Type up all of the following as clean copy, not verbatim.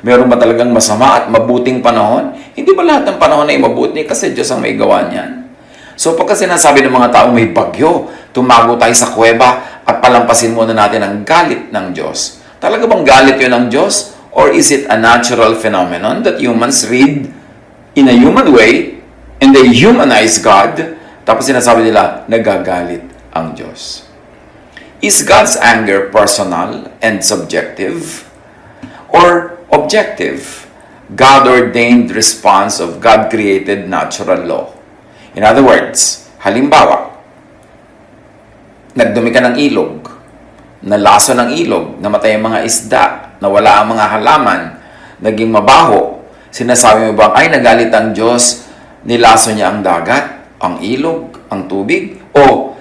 Meron ba talagang masama at mabuting panahon? Hindi ba lahat ng panahon ay mabuti kasi Diyos ang may gawa niyan? So pagka sinasabi ng mga tao may bagyo, tumago tayo sa kuweba at palampasin muna natin ang galit ng Diyos. Talaga bang galit yun ng Diyos? Or is it a natural phenomenon that humans read in a human way and they humanize God? Tapos sinasabi nila, nagagalit ang Diyos. Is God's anger personal and subjective or objective? God-ordained response of God-created natural law. In other words, halimbawa, nagdumi ka ng ilog, nalaso ng ilog, namatay ang mga isda, nawala ang mga halaman, naging mabaho, sinasabi mo ba, ay nagalit ang Diyos, nilaso niya ang dagat, ang ilog, ang tubig? O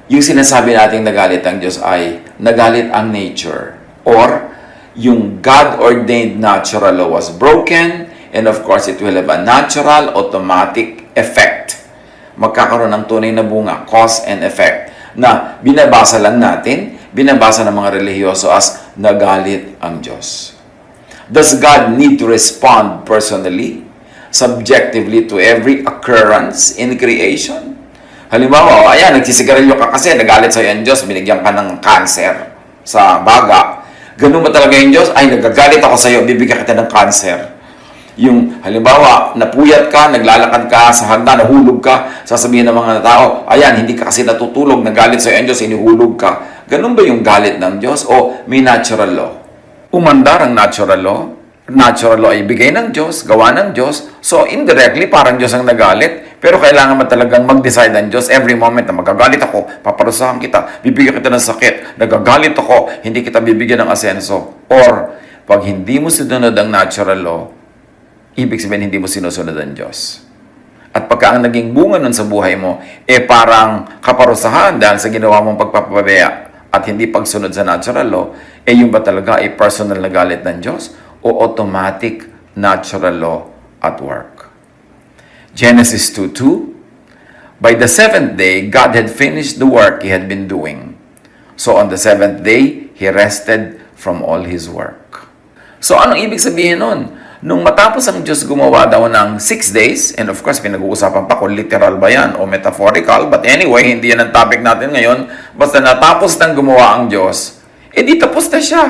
yung sinasabi nating nagalit ang Diyos ay nagalit ang nature, or yung God-ordained natural law was broken, and of course, it will have a natural, automatic effect. Magkakaroon ng tunay na bunga, cause and effect, na binabasa lang natin, binabasa ng mga relihiyoso as nagalit ang Diyos. Does God need to respond personally, subjectively to every occurrence in creation? Halimbawa, ayan, nagsisigarilyo ka kasi, nagalit sa'yo ang Diyos, binigyan ka ng cancer sa baga. Ganun ba talaga yung Diyos? Ay, nagagalit ako sa'yo, bibigyan kita ng cancer. Yung, halimbawa, napuyat ka, naglalakad ka sa hagdan, nahulog ka, sasabihin ng mga tao, ayan, hindi ka kasi natutulog, nagalit sa'yo ang Diyos, inihulog ka. Ganun ba yung galit ng Diyos? O may natural law? Umandar ang natural law. Natural law ay bigay ng Diyos, gawa ng Diyos. So, indirectly, parang Diyos ang nagalit. Pero kailangan mo talagang mag-decide ng Diyos every moment na magagalit ako, paparusahan kita, bibigyan kita ng sakit, nagagalit ako, hindi kita bibigyan ng asenso. Or, pag hindi mo sinunod ang natural law, ibig sabihin hindi mo sinusunod ang Diyos. At pagka ang naging bunga nun sa buhay mo, parang kaparusahan dahil sa ginawa mong pagpapabaya at hindi pagsunod sa natural law, yung ba talaga ay personal na galit ng Diyos o automatic natural law at work? Genesis 2:2, by the seventh day, God had finished the work He had been doing. So on the seventh day, He rested from all His work. So anong ibig sabihin nun? Nung matapos ang Diyos gumawa daw ng 6 days, and of course, pinag-uusapan pa kung literal ba yan o metaphorical, but anyway, hindi yan ang topic natin ngayon. Basta natapos nang gumawa ang Diyos, di tapos na siya.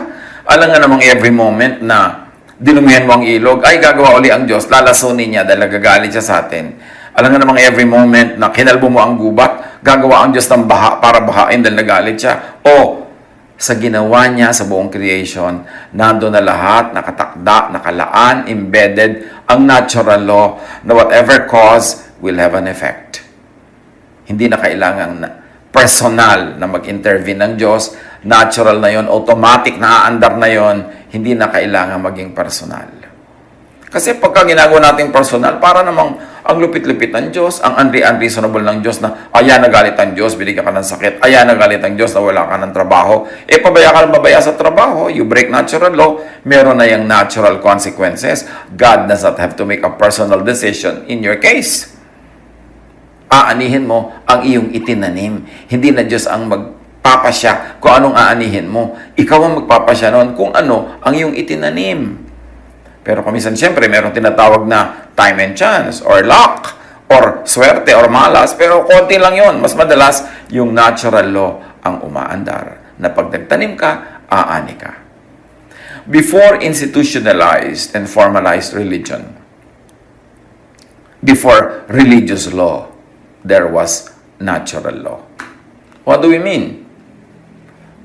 Alam nga namang every moment na dinumihan mo ang ilog, ay gagawa uli ang Diyos, lalasunin niya dahil nagagalit siya sa atin. Alam nga namang every moment na kinalbo mo ang gubat, gagawa ang Diyos ng baha para bahain dahil nagalit siya. O sa ginawa niya sa buong creation, nando na lahat, nakatakda, nakalaan, embedded, ang natural law na whatever cause will have an effect. Hindi na kailangan personal na mag-intervene ng Diyos, natural na yon, automatic na aandar na yon, hindi na kailangan maging personal. Kasi pagka ginagawa natin personal, para namang ang lupit-lupit ng Diyos, ang unreasonable ng Diyos na, ayan, nagalit ang Diyos, binigyan ka ng sakit, ayan, nagalit ang Diyos, nawala ka ng trabaho, pabaya ka ng babaya sa trabaho, you break natural law, meron na yung natural consequences. God does not have to make a personal decision in your case. Aanihin mo ang iyong itinanim. Hindi na Diyos ang magpapasya kung anong aanihin mo. Ikaw ang magpapasya noon kung ano ang iyong itinanim. Pero kuminsan, siyempre, meron tinatawag na time and chance, or luck, or swerte, or malas. Pero konti lang yon. Mas madalas, yung natural law ang umaandar. Na pag nagtanim ka, aani ka. Before institutionalized and formalized religion, before religious law, there was natural law. What do we mean?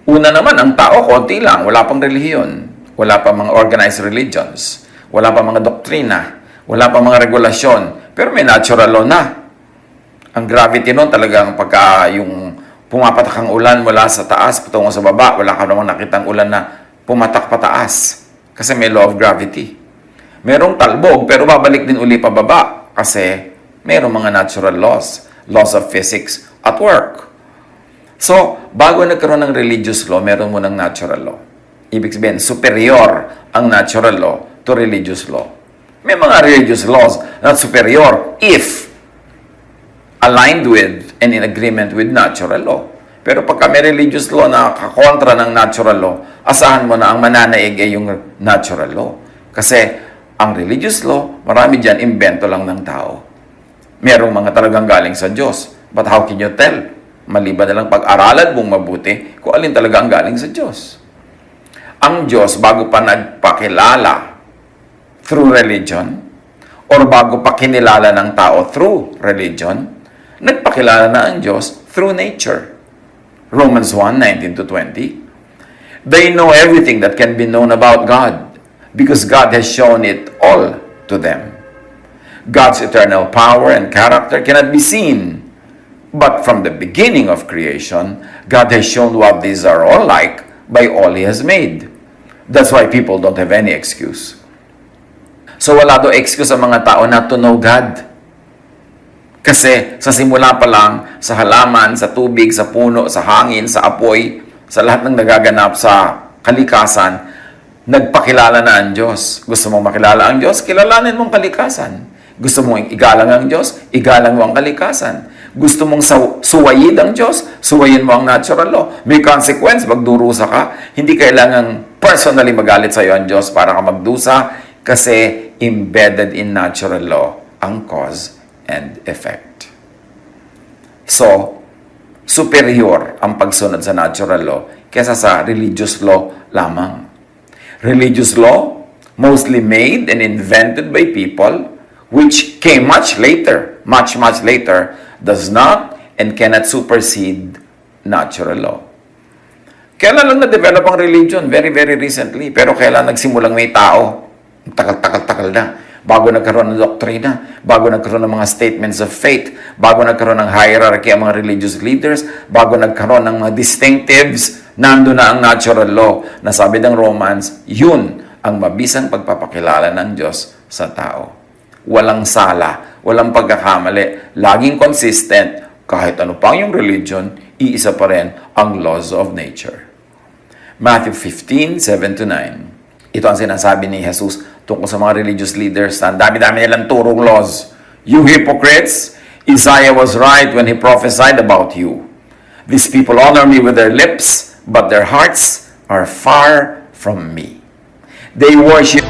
Una naman, ang tao, konti lang. Wala pang relihiyon. Wala pang mga organized religions. Wala pang mga doktrina. Wala pang mga regulasyon. Pero may natural law na. Ang gravity nun talagang pagka yung pumapatak ang ulan mula sa taas patungo sa baba, wala ka namang nakitang ulan na pumatak pataas. Kasi may law of gravity. Merong talbog, pero babalik din uli pababa. Kasi merong mga natural laws. Laws of physics at work. So, bago nagkaroon ng religious law, meron mo ng natural law. Ibig sabihin, superior ang natural law to religious law. May mga religious laws na superior if aligned with and in agreement with natural law. Pero pagka may religious law na kakontra ng natural law, asahan mo na ang mananaig ay yung natural law. Kasi ang religious law, marami dyan, invento lang ng tao. Merong mga talagang galing sa Diyos. But how can you tell? Maliban na lang pag-aralan mong mabuti kung alin talaga ang galing sa Diyos. Ang Diyos, bago pa nagpakilala through religion, or bago pa kinilala ng tao through religion, nagpakilala na ang Diyos through nature. Romans 1:19-20. They know everything that can be known about God because God has shown it all to them. God's eternal power and character cannot be seen. But from the beginning of creation, God has shown what these are all like by all He has made. That's why people don't have any excuse. So wala daw excuse sa mga tao not to know God. Kasi sa simula pa lang, sa halaman, sa tubig, sa puno, sa hangin, sa apoy, sa lahat ng nagaganap sa kalikasan, nagpakilala na ang Diyos. Gusto mong makilala ang Diyos? Kilalanin mong kalikasan. Gusto mong igalang ang Diyos? Igalang mo ang kalikasan. Gusto mong suwayin ang Diyos? Suwayin mo ang natural law. May consequence, magdurusa ka. Hindi kailangang personally magalit sa iyo ang Diyos para ka magdusa kasi embedded in natural law ang cause and effect. So, superior ang pagsunod sa natural law kaysa sa religious law lamang. Religious law, mostly made and invented by people, which came much later, much later, does not and cannot supersede natural law. Kailan lang na-develop ang religion? Very recently. Pero kailan nagsimulang may tao? Takal na. Bago nagkaroon ng doktrina, bago nagkaroon ng mga statements of faith, bago nagkaroon ng hierarchy ang mga religious leaders, bago nagkaroon ng mga distinctives, nando na ang natural law. Nasabi ng Romans, yun ang mabisang pagpapakilala ng Diyos sa tao. Walang sala, walang pagkakamali, laging consistent, kahit ano pang yung religion, iisa pa rin ang laws of nature. Matthew 15:7-9. Ito ang sinasabi ni Jesus tungkol sa mga religious leaders. Ang dami-dami nilang turong laws. You hypocrites, Isaiah was right when he prophesied about you. These people honor me with their lips, but their hearts are far from me. They worship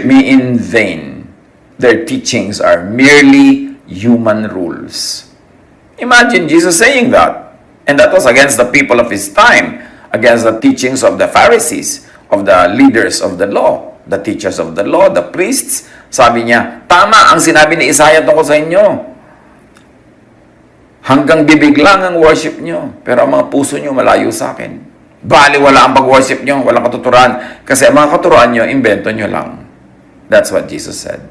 me in vain. Their teachings are merely human rules. Imagine Jesus saying that. And that was against the people of his time, against the teachings of the Pharisees, of the leaders of the law, the teachers of the law, the priests. Sabi niya, tama ang sinabi ni Isaiah tungkol sa inyo. Hanggang bibig lang ang worship nyo, pero ang mga puso nyo malayo sa akin. Baliwala ang pag-worship nyo, walang katuturan. Kasi ang mga katuruan nyo, invento nyo lang. That's what Jesus said.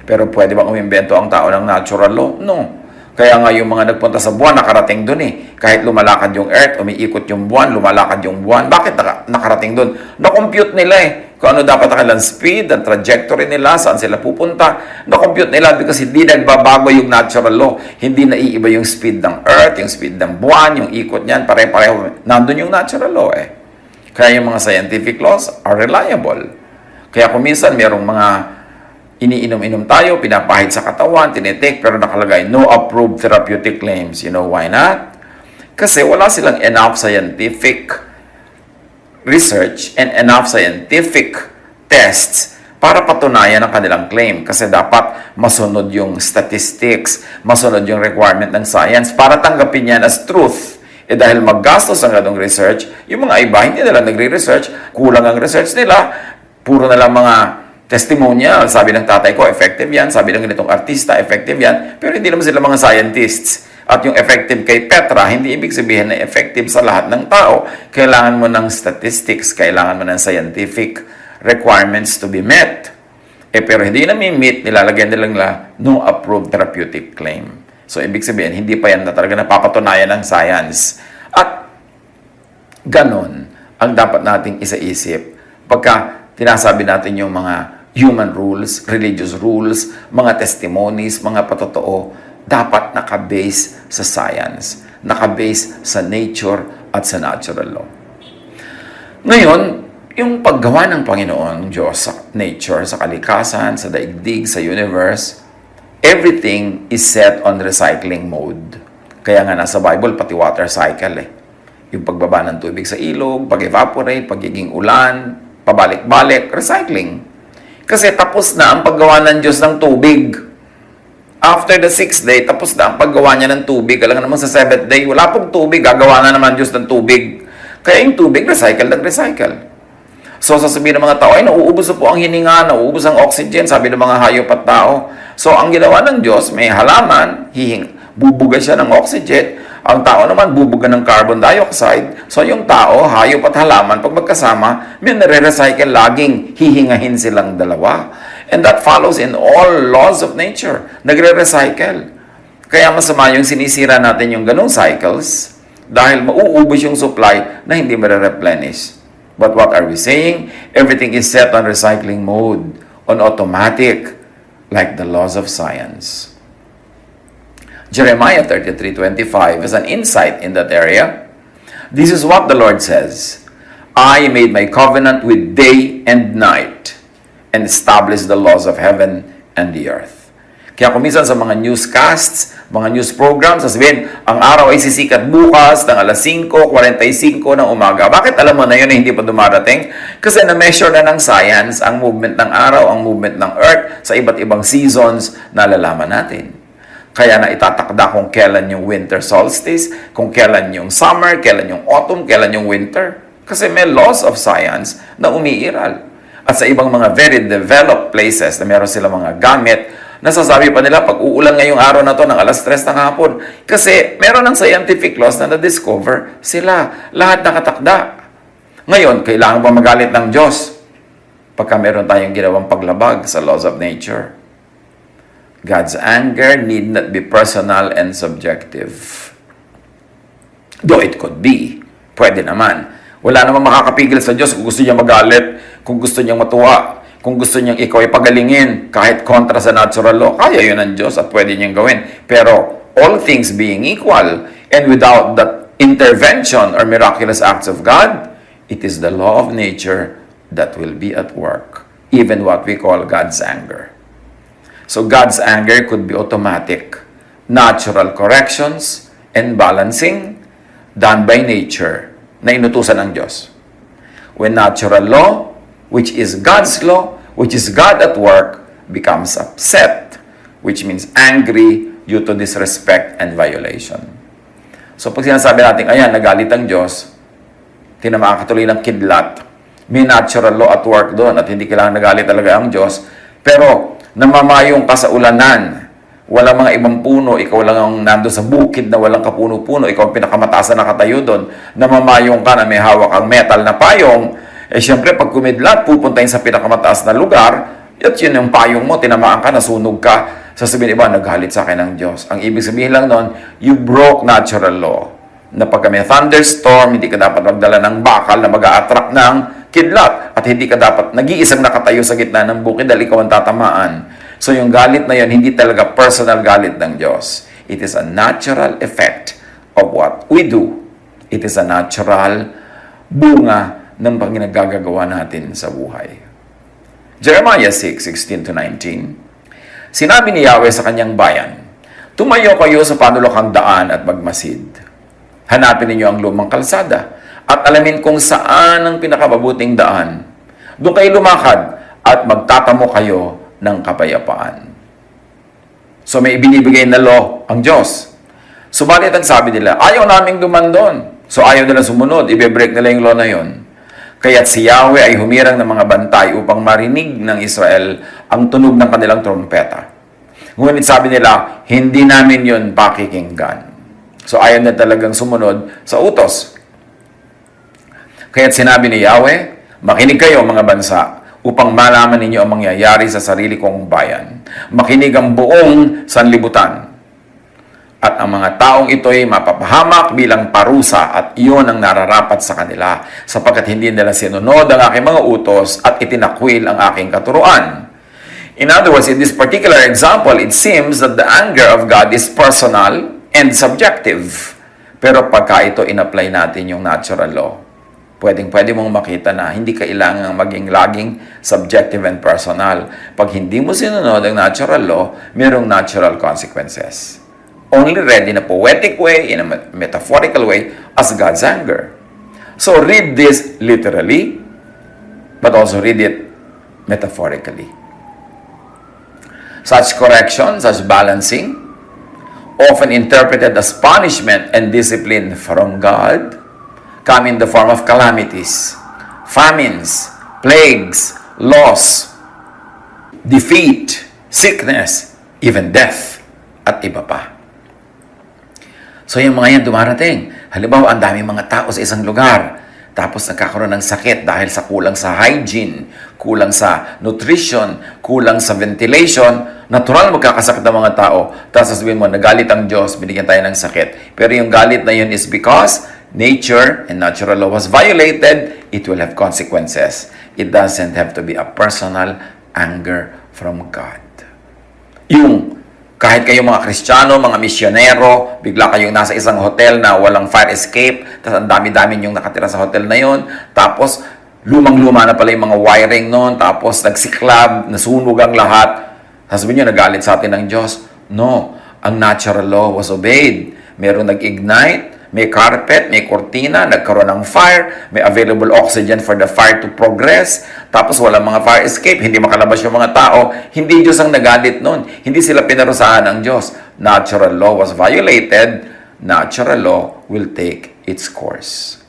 Pero pwede bang umimbento ang tao ng natural law? No. Kaya nga yung mga nagpunta sa buwan, nakarating dun eh. Kahit lumalakad yung earth, umiikot yung buwan, lumalakad yung buwan. Bakit nakarating dun? Na-compute nila eh. Kung ano dapat ang speed, ang trajectory nila, saan sila pupunta. Na-compute nila because hindi nagbabago yung natural law. Hindi naiiba yung speed ng earth, yung speed ng buwan, yung ikot niyan, pare-pareho. Nandun yung natural law eh. Kaya yung mga scientific laws are reliable. Kaya kung minsan merong mga iniinom-inom tayo, pinapahid sa katawan, tinitake, pero nakalagay, no approved therapeutic claims. You know why not? Kasi wala silang enough scientific research and enough scientific tests para patunayan ang kanilang claim. Kasi dapat masunod yung statistics, masunod yung requirement ng science para tanggapin yan as truth. Eh dahil maggastos ang ganong research, yung mga iba hindi nila nagre-research, kulang ang research nila, puro na lang mga Testimonial, sabi ng tatay ko, effective yan. Sabi ng ganitong artista, effective yan. Pero hindi naman sila mga scientists. At yung effective kay Petra, hindi ibig sabihin na effective sa lahat ng tao. Kailangan mo ng statistics, kailangan mo ng scientific requirements to be met. Pero hindi na meet, nilalagyan nila no approved therapeutic claim. So, ibig sabihin, hindi pa yan na talaga napapatunayan ng science. At ganon ang dapat nating isaisip pagka tinasabi natin yung mga human rules, religious rules, mga testimonies, mga patotoo, dapat nakabase sa science, nakabase sa nature at sa natural law. Ngayon, yung paggawa ng Panginoon Diyos sa nature, sa kalikasan, sa daigdig, sa universe, everything is set on recycling mode. Kaya nga nasa Bible, pati water cycle Yung pagbaba ng tubig sa ilog, pag-evaporate, pagiging ulan, pabalik-balik, recycling. Kasi tapos na ang paggawa ng Diyos ng tubig. After the 6th day, tapos na ang paggawa niya ng tubig. Alam naman sa 7th day, wala pong tubig, gagawa na naman Diyos ng tubig. Kaya yung tubig, recycle ng recycle. So, sasabihin ng mga tao, ay, nauubos na po ang hininga, nauubos ang oxygen, sabi ng mga hayop at tao. So, ang ginawa ng Diyos, may halaman, bubuga siya ng oxygen, ang tao naman bubuga ng carbon dioxide. So, yung tao, hayop at halaman, pag magkasama, may nare-recycle, laging hihingahin silang dalawa. And that follows in all laws of nature. Nagre-recycle. Kaya masama yung sinisira natin yung ganong cycles dahil mauubos yung supply na hindi mare-replenish. But what are we saying? Everything is set on recycling mode, on automatic, like the laws of science. Jeremiah 33:25 is an insight in that area. This is what the Lord says, I made my covenant with day and night and established the laws of heaven and the earth. Kaya kung minsan sa mga newscasts, mga news programs, sasabihin, ang araw ay sisikat bukas ng alas 5:45 ng umaga. Bakit alam mo na yun na hindi pa dumarating? Kasi na-measure na ng science ang movement ng araw, ang movement ng earth sa iba't ibang seasons na nalalaman natin. Kaya na itatakda kung kailan yung winter solstice, kung kailan yung summer, kailan yung autumn, kailan yung winter. Kasi may laws of science na umiiral. At sa ibang mga very developed places na meron sila mga gamit, nasasabi pa nila, pag uulan ngayong araw na to ng alas 3 ng hapon. Kasi meron ng scientific laws na na-discover sila. Lahat nakatakda. Ngayon, kailangan ba magalit ng Diyos pagka meron tayong ginawang paglabag sa laws of nature? God's anger need not be personal and subjective. Though it could be. Pwede naman. Wala namang makakapigil sa Diyos kung gusto niya magalit, kung gusto niyang matuwa, kung gusto niyang ikaw ay pagalingin, kahit kontra sa natural law, kaya yun ng Diyos at pwede niyang gawin. Pero all things being equal, and without that intervention or miraculous acts of God, it is the law of nature that will be at work. Even what we call God's anger. So God's anger could be automatic, natural corrections and balancing done by nature na inutusan ng Diyos. When natural law, which is God's law, which is God at work, becomes upset, which means angry due to disrespect and violation. So pag sinasabi natin, ayan, nagalit ang Diyos, tinamaan katuloy ng kidlat, may natural law at work doon at hindi kailangan nagalit talaga ang Diyos, pero namamayong ka sa ulanan, walang mga ibang puno, ikaw lang ang nando sa bukid na walang kapuno-puno, ikaw ang pinakamataas na nakatayo doon, namamayong ka na may hawak ang metal na payong, syempre pag kumidlat, pupuntahin sa pinakamataas na lugar, at yun yung payong mo, tinamaan ka, nasunog ka, sasabihin iba, naghalit sa akin ng Diyos. Ang ibig sabihin lang noon, you broke natural law. Na pagka may thunderstorm, hindi ka dapat magdala ng bakal na mag-a-attract ng kidlat at hindi ka dapat nag-iisang nakatayo sa gitna ng bukid dahil ikaw ang tatamaan. So yung galit na yun, hindi talaga personal galit ng Diyos. It is a natural effect of what we do. It is a natural bunga ng pagginagagawa natin sa buhay. Jeremiah 6:16-19. Sinabi ni Yahweh sa kanyang bayan, tumayo kayo sa panulokang daan at magmasid. Hanapin ninyo ang lumang kalsada at alamin kung saan ang pinakababuting daan. Doon kayo lumakad at magtatamo kayo ng kapayapaan. So may ibinibigay na law ang Diyos. Subalit ang sabi nila, ayaw naming duman doon. So ayaw nila sumunod, ibe-break nila yung law na yon. Kaya't si Yahweh ay humirang ng mga bantay upang marinig ng Israel ang tunog ng kanilang trompeta. Ngunit sabi nila, hindi namin yun pakikinggan. So ayaw na talagang sumunod sa utos. Kaya't sinabi ni Yahweh, makinig kayo mga bansa upang malaman ninyo ang mangyayari sa sarili kong bayan. Makinig ang buong sanlibutan. At ang mga taong ito'y mapapahamak bilang parusa at iyon ang nararapat sa kanila sapagkat hindi nila sinunod ang aking mga utos at itinakwil ang aking katuruan. In other words, in this particular example, it seems that the anger of God is personal and subjective. Pero pagka ito in-apply natin yung natural law, pwede mong makita na hindi kailangan maging laging subjective and personal. Pag hindi mo sinunod ang natural law, mayroong natural consequences. Only read in a poetic way, in a metaphorical way, as God's anger. So read this literally, but also read it metaphorically. Such correction, such balancing, often interpreted as punishment and discipline from God, come in the form of calamities, famines, plagues, loss, defeat, sickness, even death, at iba pa. So yung mga yan dumarating. Halimbawa, ang daming mga tao sa isang lugar. Tapos nagkakaroon ng sakit dahil sa kulang sa hygiene, kulang sa nutrition, kulang sa ventilation. Natural magkakasakit ng mga tao. Tapos sasabihin mo, nagalit ang Diyos, binigyan tayo ng sakit. Pero yung galit na yun is because nature and natural law was violated, it will have consequences. It doesn't have to be a personal anger from God. Yung kahit kayo mga Kristiyano, mga misyonero, bigla kayong nasa isang hotel na walang fire escape, tapos ang dami-dami yung nakatira sa hotel na yon, tapos lumang-luma na pala yung mga wiring noon, tapos nagsiklab, nasunog ang lahat. Sasabihin nyo, nagalit sa atin ng Diyos. No, ang natural law was obeyed. Meron nag-ignite, may carpet, may kortina, nagkaroon ng fire, may available oxygen for the fire to progress, tapos walang mga fire escape, hindi makalabas yung mga tao. Hindi Diyos ang nagalit nun. Hindi sila pinarusahan ng Diyos. Natural law was violated. Natural law will take its course.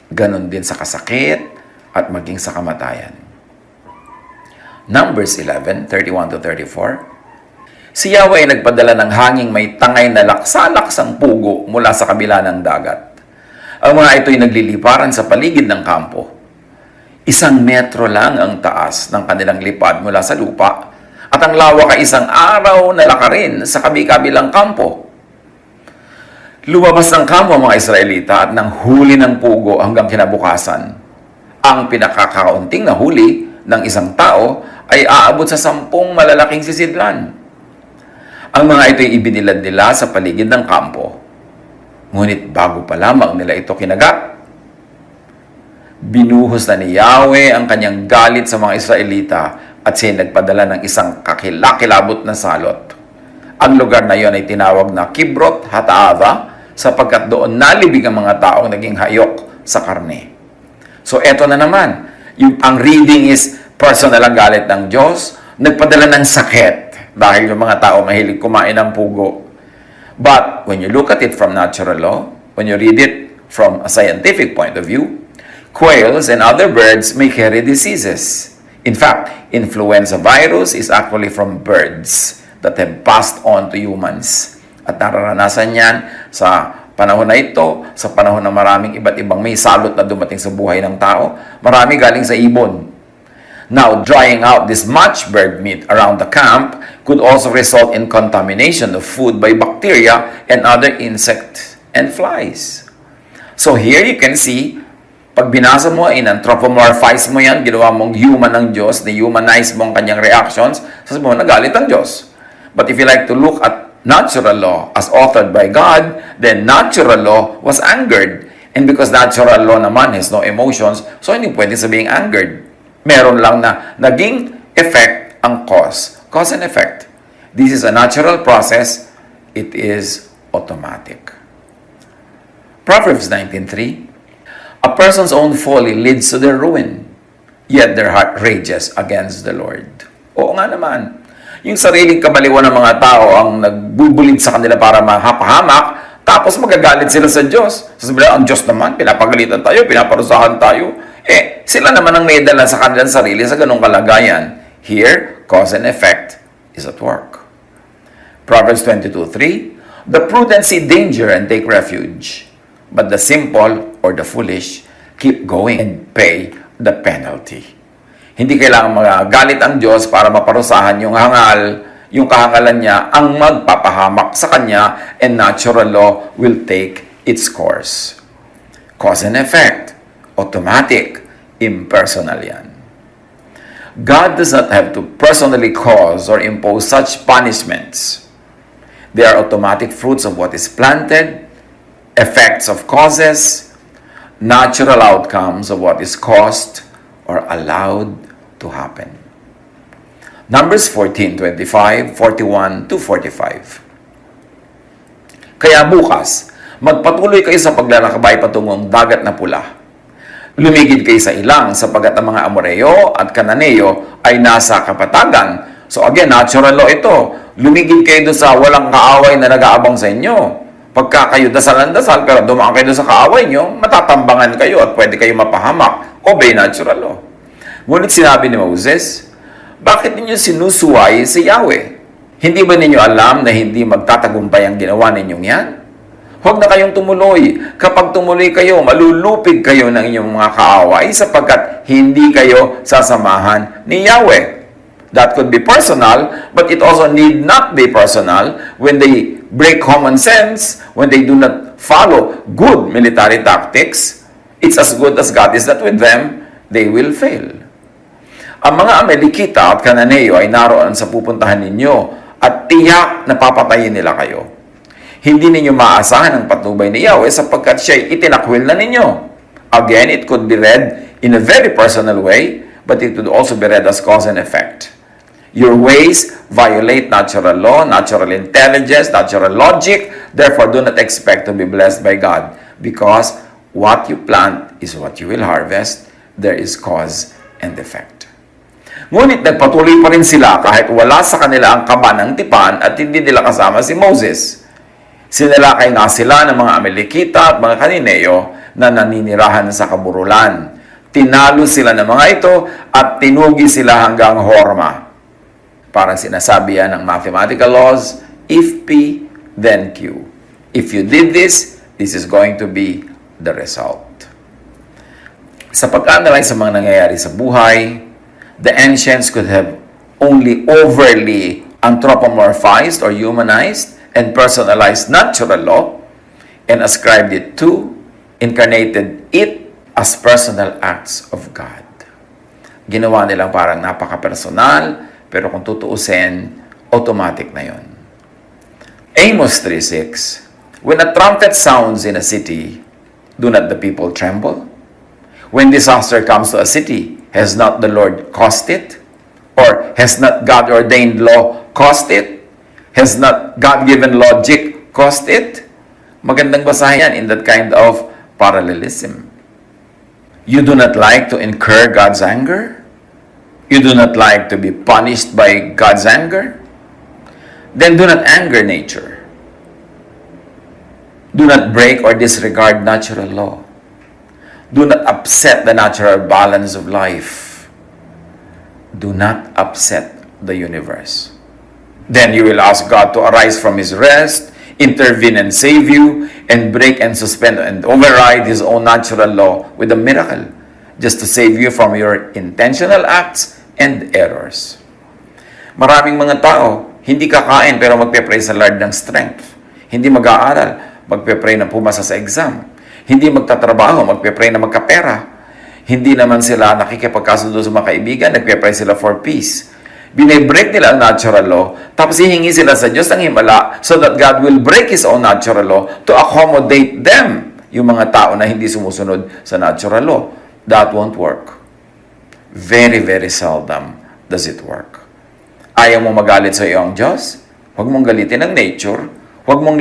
Ganon din sa kasakit at maging sa kamatayan. Numbers 11:31-34. Si Yahweh ay nagpadala ng hanging may tangay na laksalaksang pugo mula sa kabila ng dagat. Ang mga ito'y nagliliparan sa paligid ng kampo. 1 metro lang ang taas ng kanilang lipad mula sa lupa at ang lawak ay 1 araw na lakarin sa kabi-kabilang kampo. Lumabas ng kampo ang mga Israelita at nang huli ng pugo hanggang kinabukasan. Ang pinakakaunting na huli ng isang tao ay aabot sa 10 malalaking sisidlan. Ang mga ito'y ibinilad nila sa paligid ng kampo. Ngunit bago pa lamang nila ito kinagat, binuhos na ni Yahweh ang kanyang galit sa mga Israelita at siya nagpadala ng isang kakilakilabot na salot. Ang lugar na iyon ay tinawag na Kibrot Hataava sapagkat doon nalibig ang mga taong naging hayok sa karne. So eto na naman, ang reading is personal ang galit ng Diyos, nagpadala ng sakit dahil yung mga tao mahilig kumain ng pugo. But when you look at it from natural law, when you read it from a scientific point of view, quails and other birds may carry diseases. In fact, influenza virus is actually from birds that have passed on to humans. At nararanasan yan sa Panahon na ito, sa panahon ng maraming iba't ibang may salot na dumating sa buhay ng tao, marami galing sa ibon. Now, drying out this much bird meat around the camp could also result in contamination of food by bacteria and other insects and flies. So here you can see, pag binasa mo, in-anthropomorphize mo yan, ginawa mong human ng Diyos, dehumanize mo ang kanyang reactions, sasabihin mo, nagalit ang Diyos. But if you like to look at natural law as authored by God, then natural law was angered. And because natural law naman has no emotions, so hindi pwede sabihing angered. Meron lang na naging effect ang cause. Cause and effect. This is a natural process. It is automatic. Proverbs 19:3. A person's own folly leads to their ruin, yet their heart rages against the Lord. Oo nga naman. Yung sariling kabaliwan ng mga tao ang nagbubulid sa kanila para mahapahamak, tapos magagalit sila sa Diyos. Sasabihin, ang Diyos naman, pinapagalitan tayo, pinaparusahan tayo. Sila naman ang may dala sa kanilang sarili sa ganong kalagayan. Here, cause and effect is at work. Proverbs 22:3. The prudent see danger and take refuge, but the simple or the foolish keep going and pay the penalty. Hindi kailangan magalit ang Diyos para maparusahan yung kahangalan niya ang magpapahamak sa kanya, and natural law will take its course. Cause and effect, automatic, impersonal yan. God does not have to personally cause or impose such punishments. They are automatic fruits of what is planted, effects of causes, natural outcomes of what is caused or allowed to happen. Numbers 14:25, 41-45. Kaya bukas, magpatuloy kayo sa paglalakbay patungong dagat na pula. Lumigid kayo sa ilang sapagkat ang mga Amoreo at Kananeo ay nasa kapatagan. So again, natural law ito. Lumigid kayo doon sa walang kaaway na nag-aabang sa inyo. Pagka kayo dasal-dasal, pero dumaan kayo doon sa kaaway nyo, matatambangan kayo at pwede kayo mapahamak. Obey natural law. Ngunit sinabi ni Moses, bakit ninyo sinusuway si Yahweh? Hindi ba ninyo alam na hindi magtatagumpay ang ginawa ninyong yan? Huwag na kayong tumuloy. Kapag tumuloy kayo, malulupig kayo ng inyong mga kaaway sapagkat hindi kayo sasamahan ni Yahweh. That could be personal, but it also need not be personal when they break common sense, when they do not follow good military tactics. It's as good as God is that with them, they will fail. Ang mga Amalekita at Kananeo ay naroon sa pupuntahan ninyo at tiyak na papatayin nila kayo. Hindi ninyo maasahan ang patnubay ni Yahweh sapagkat siya'y itinakwil na ninyo. Again, it could be read in a very personal way, but it could also be read as cause and effect. Your ways violate natural law, natural intelligence, natural logic. Therefore, do not expect to be blessed by God because what you plant is what you will harvest. There is cause and effect. Ngunit nagpatuloy pa rin sila kahit wala sa kanila ang kaba ng tipan at hindi nila kasama si Moses. Sinalakay nga sila ng mga Amalekita at mga Kananeo na naninirahan sa kaburulan. Tinalo sila ng mga ito at tinugi sila hanggang Horma. Parang sinasabi yan ng mathematical laws, if P, then Q. If you did this, this is going to be the result. Sa pag-analyze sa mga nangyayari sa buhay, the ancients could have only overly anthropomorphized or humanized and personalized natural law and ascribed it to, incarnated it as personal acts of God. Ginawa nilang parang napaka-personal, pero kung tutuusin, automatic na yon. Amos 3:6. When a trumpet sounds in a city, do not the people tremble? When disaster comes to a city, has not the Lord caused it? Or has not God-ordained law caused it? Has not God-given logic caused it? Magandang basahin yan in that kind of parallelism. You do not like to incur God's anger? You do not like to be punished by God's anger? Then do not anger nature. Do not break or disregard natural law. Do not upset the natural balance of life. Do not upset the universe. Then you will ask God to arise from His rest intervene and save you, and break and suspend and override His own natural law with a miracle, just to save you from your intentional acts and errors. Maraming mga tao, hindi kakain pero magpe-pray sa Lord ng strength. Hindi mag-aaral, magpe-pray na pumasa sa exam. Hindi magtatrabaho, magpe-pray na magkapera. Hindi naman sila nakikipagkasundo sa mga kaibigan, nagpe-pray sila for peace. Binibreak nila ang natural law, tapos hihingi sila sa Diyos ng himala so that God will break His own natural law to accommodate them, yung mga tao na hindi sumusunod sa natural law. That won't work. Very, very seldom does it work. Ayaw mo magalit sa iyong Diyos? Huwag mong galitin ang nature. Huwag mong